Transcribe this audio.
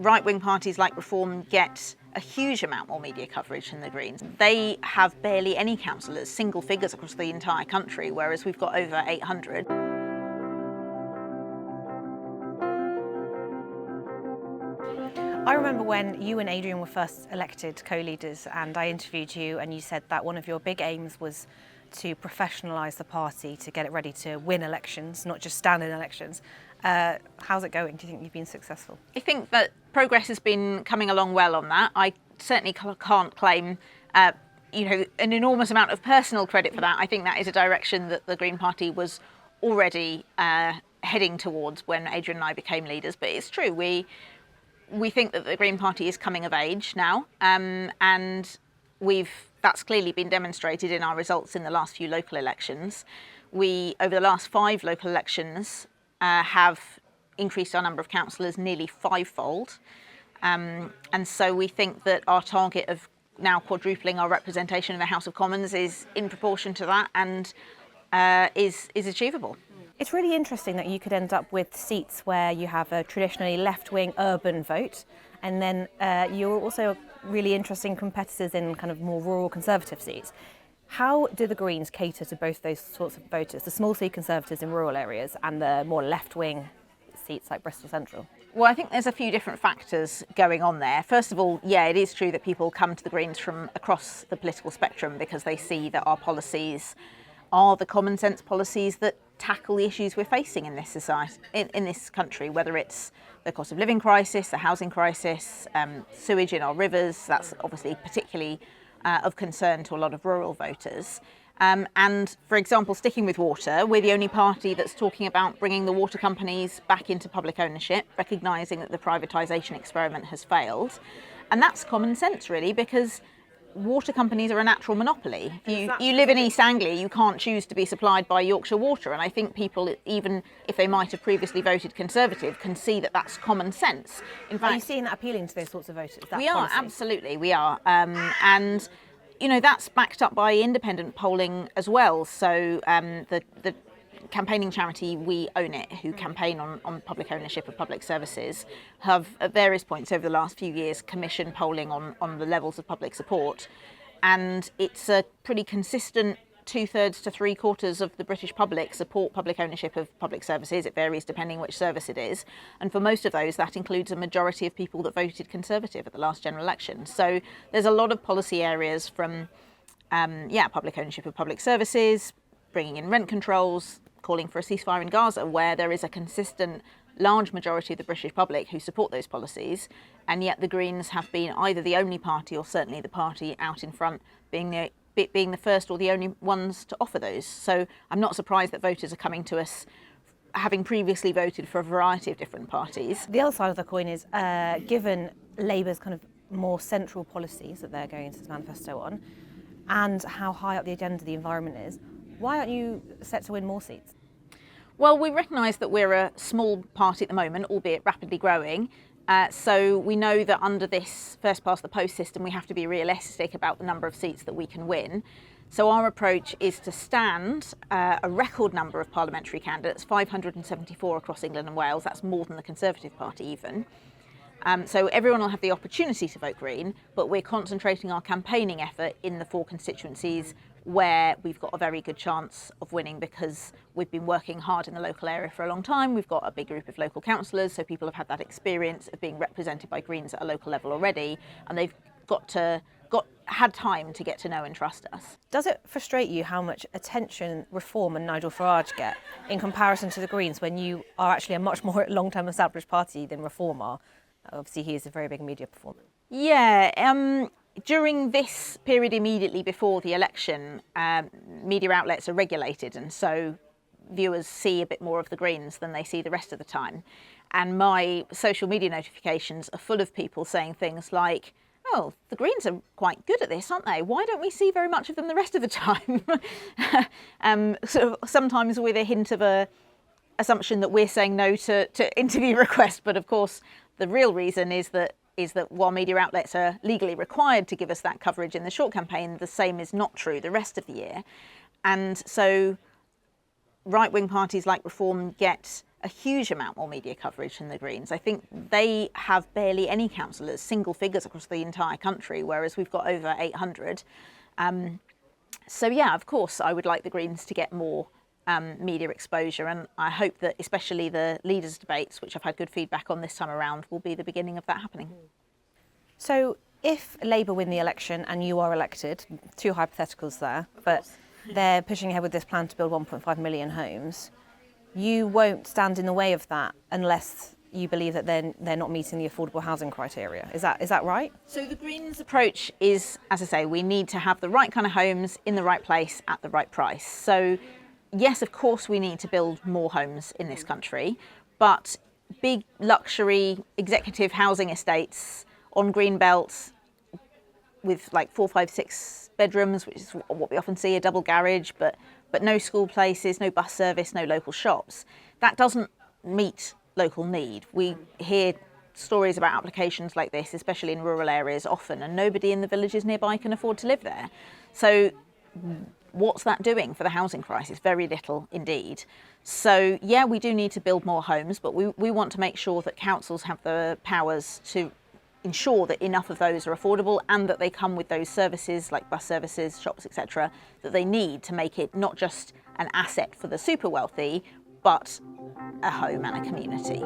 right-wing parties like Reform get a huge amount more media coverage than the Greens. They have barely any councillors, single figures across the entire country, whereas we've got over 800. I remember when you and Adrian were first elected co-leaders, and I interviewed you, and you said that one of your big aims was to professionalise the party, to get it ready to win elections, not just stand in elections. How's it going? Do you think you've been successful? I think that progress has been coming along well on that. I certainly can't claim an enormous amount of personal credit for that. I think that is a direction that the Green Party was already heading towards when Adrian and I became leaders. But it's true, we think that the Green Party is coming of age now, and that's clearly been demonstrated in our results in the last few local elections. We, over the last 5 local elections, have increased our number of councillors nearly 5-fold. And so we think that our target of now quadrupling our representation in the House of Commons is in proportion to that and is achievable. It's really interesting that you could end up with seats where you have a traditionally left-wing urban vote, and then you're also really interesting competitors in kind of more rural Conservative seats. How do the Greens cater to both those sorts of voters, the small C Conservatives in rural areas and the more left-wing seats like Bristol Central? Well, I think there's a few different factors going on there. First of all, yeah, it is true that people come to the Greens from across the political spectrum because they see that our policies are the common sense policies that tackle the issues we're facing in this society, in this country, whether it's the cost of living crisis, the housing crisis, sewage in our rivers. That's obviously particularly of concern to a lot of rural voters. And for example, sticking with water, we're the only party that's talking about bringing the water companies back into public ownership, recognising that the privatisation experiment has failed. And that's common sense, really, because water companies are a natural monopoly. You live in East Anglia, you can't choose to be supplied by Yorkshire Water, and I think people, even if they might have previously voted Conservative, can see that that's common sense. In fact, are you seeing that appealing to those sorts of voters? We are, absolutely, we are. And that's backed up by independent polling as well. So the campaigning charity We Own It, who campaign on public ownership of public services, have at various points over the last few years commissioned polling on the levels of public support. And it's a pretty consistent 2/3 to 3/4 of the British public support public ownership of public services. It varies depending which service it is. And for most of those, that includes a majority of people that voted Conservative at the last general election. So there's a lot of policy areas from, public ownership of public services, bringing in rent controls, calling for a ceasefire in Gaza, where there is a consistent large majority of the British public who support those policies, and yet the Greens have been either the only party or certainly the party out in front, being the first or the only ones to offer those. So I'm not surprised that voters are coming to us having previously voted for a variety of different parties. The other side of the coin is, given Labour's kind of more central policies that they're going into this manifesto on, and how high up the agenda the environment is, why aren't you set to win more seats? Well, we recognise that we're a small party at the moment, albeit rapidly growing. So we know that under this first past the post system, we have to be realistic about the number of seats that we can win. So our approach is to stand a record number of parliamentary candidates, 574 across England and Wales. That's more than the Conservative Party even. So everyone will have the opportunity to vote Green, but we're concentrating our campaigning effort in the 4 constituencies where we've got a very good chance of winning because we've been working hard in the local area for a long time. We've got a big group of local councillors, so people have had that experience of being represented by Greens at a local level already, and they've had time to get to know and trust us. Does it frustrate you how much attention Reform and Nigel Farage get in comparison to the Greens when you are actually a much more long-term established party than Reform are? Obviously, he is a very big media performer. Yeah, during this period immediately before the election, media outlets are regulated, and so viewers see a bit more of the Greens than they see the rest of the time. And my social media notifications are full of people saying things like, oh, the Greens are quite good at this, aren't they? Why don't we see very much of them the rest of the time? Sort of sometimes with a hint of a assumption that we're saying no to interview requests, but of course the real reason is that while media outlets are legally required to give us that coverage in the short campaign, the same is not true the rest of the year. And so right-wing parties like Reform get a huge amount more media coverage than the Greens. I think they have barely any councillors, single figures across the entire country, whereas we've got over 800. So yeah, of course, I would like the Greens to get more media exposure, and I hope that especially the leaders' debates, which I've had good feedback on this time around, will be the beginning of that happening. So if Labour win the election and you are elected, two hypotheticals there, but they're pushing ahead with this plan to build 1.5 million homes, you won't stand in the way of that unless you believe that they're not meeting the affordable housing criteria. Is that right? So the Greens' approach is, as I say, we need to have the right kind of homes in the right place at the right price. So yes, of course, we need to build more homes in this country, but big luxury executive housing estates on green belts with like 4, 5, 6 bedrooms, which is what we often see, a double garage, but no school places, no bus service, no local shops. That doesn't meet local need. We hear stories about applications like this, especially in rural areas often, and nobody in the villages nearby can afford to live there. So what's that doing for the housing crisis? Very little indeed. So yeah, we do need to build more homes, but we want to make sure that councils have the powers to ensure that enough of those are affordable and that they come with those services like bus services, shops, etc., that they need to make it not just an asset for the super wealthy, but a home and a community.